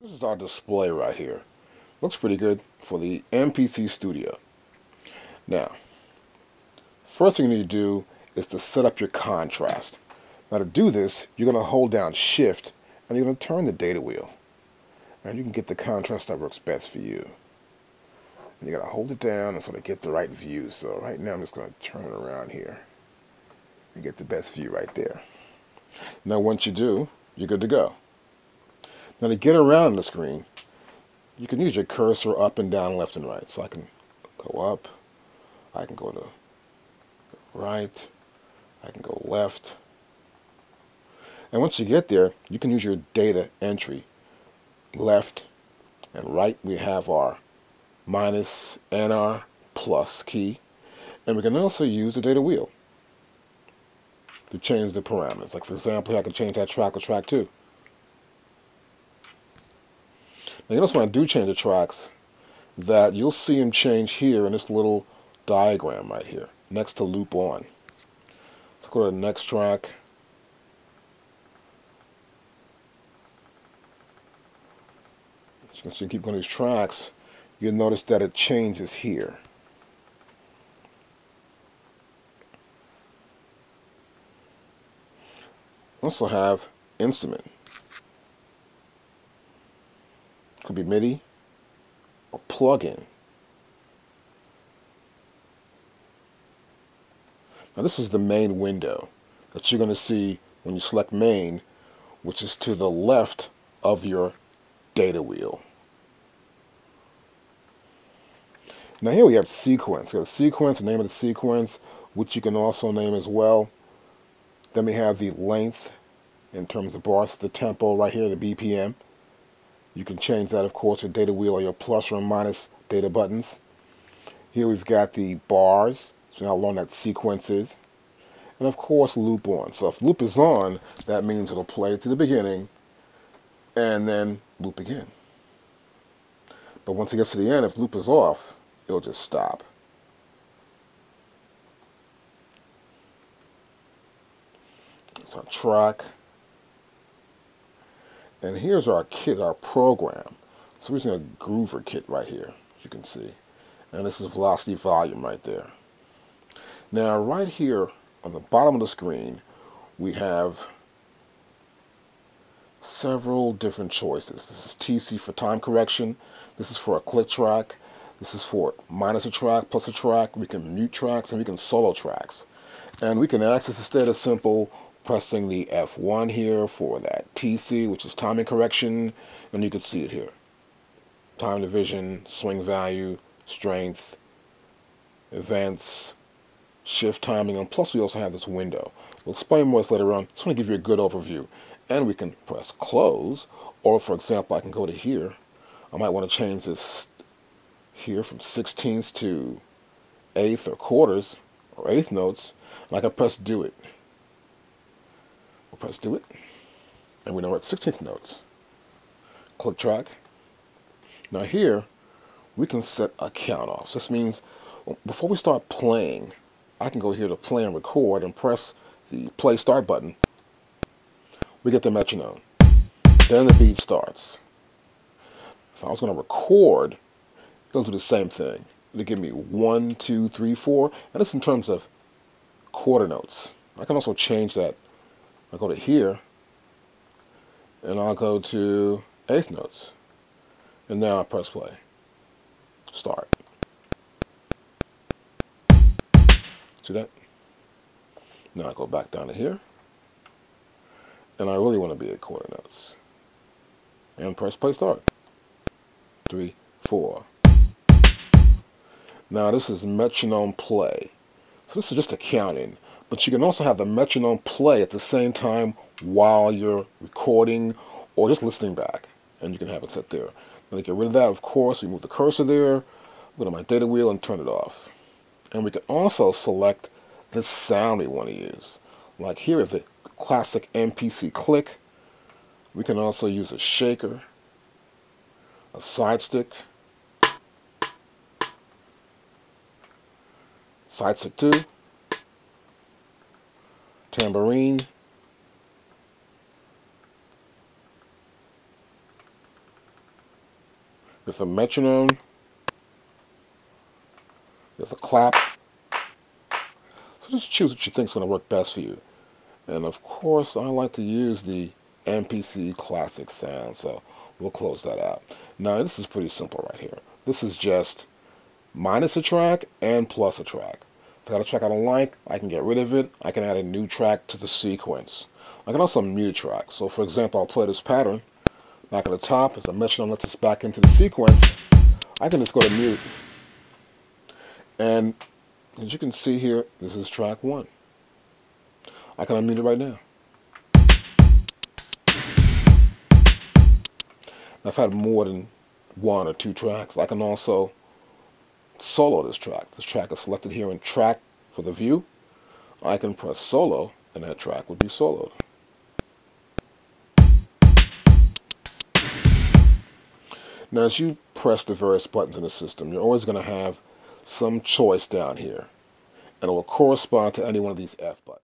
This is our display right here. Looks pretty good for the MPC Studio. Now, first thing you need to do is to set up your contrast. Now to do this, you're going to hold down Shift and you're going to turn the data wheel. And you can get the contrast that works best for you. And you got to hold it down and sort of get the right view. So right now I'm just going to turn it around here and get the best view right there. Now once you do, you're good to go. Now to get around the screen, you can use your cursor up and down, left and right. So I can go up, I can go to right, I can go left. And once you get there, you can use your data entry. Left and right, we have our minus and our plus key. And we can also use the data wheel to change the parameters. Like for example, I can change that track to track 2. Now you notice when I do change the tracks that you'll see them change here in this little diagram right here next to loop on. Let's go to the next track. As you can see, keep going these tracks, you'll notice that it changes here. Also have instrument. Could be MIDI or plug-in. Now this is the main window that you're going to see when you select main, which is to the left of your data wheel. Now here we have sequence. We have sequence, the name of the sequence, which you can also name as well. Then we have the length in terms of bars, the tempo right here, the BPM. You can change that, of course, with data wheel or your plus or minus data buttons. Here we've got the bars, so how long that sequence is. And of course, loop on. So if loop is on, that means it'll play to the beginning and then loop again. But once it gets to the end, if loop is off, it'll just stop. It's our track. And here's our kit, our program. So we're using a groover kit right here, as you can see. And this is velocity volume right there. Now right here on the bottom of the screen, we have several different choices. This is TC for time correction. This is for a click track. This is for minus a track, plus a track. We can mute tracks and we can solo tracks. And we can access this data simple pressing the F1 here for that TC, which is timing correction, and you can see it here. Time division, swing value, strength, events, shift timing, and plus we also have this window. We'll explain more this later on. Just want to give you a good overview. And we can press close, or for example, I can go to here. I might want to change this here from 16ths to eighth or quarters or eighth notes, and I can press do it. We'll press do it, and we know we're at 16th notes. Click track. Now here, we can set a count off. So this means before we start playing, I can go here to play and record and press the play start button. We get the metronome. Then the beat starts. If I was going to record, it'll do the same thing. It'll give me 1, 2, 3, 4, and this in terms of quarter notes. I can also change that. I'll go to here, and I'll go to eighth notes. And now I press play. Start. See that? Now I go back down to here. And I really want to be at quarter notes. And press play start. 3, 4. Now this is metronome play. So this is just a counting. But you can also have the metronome play at the same time while you're recording or just listening back. And you can have it set there. Now to get rid of that, of course, we move the cursor there, go to my data wheel and turn it off. And we can also select the sound we want to use. Like here is the classic MPC click. We can also use a shaker, a side stick, side stick 2, tambourine, with a metronome, with a clap. So just choose what you think is going to work best for you. And of course, I like to use the MPC classic sound, so we'll close that out. Now, this is pretty simple right here. This is just minus a track and plus a track. If I got a track I don't like, I can get rid of it. I can add a new track to the sequence. I can also mute a track. So for example, I'll play this pattern. Back at the top, as I metronome lets us back into the sequence, I can just go to mute. And as you can see here, this is track 1. I can unmute it right now. Now, if I had more than 1 or 2 tracks, I can also solo this track. This track is selected here in track for the view. I can press solo, and that track would be soloed. Now, as you press the various buttons in the system, you're always going to have some choice down here, and it will correspond to any one of these F buttons.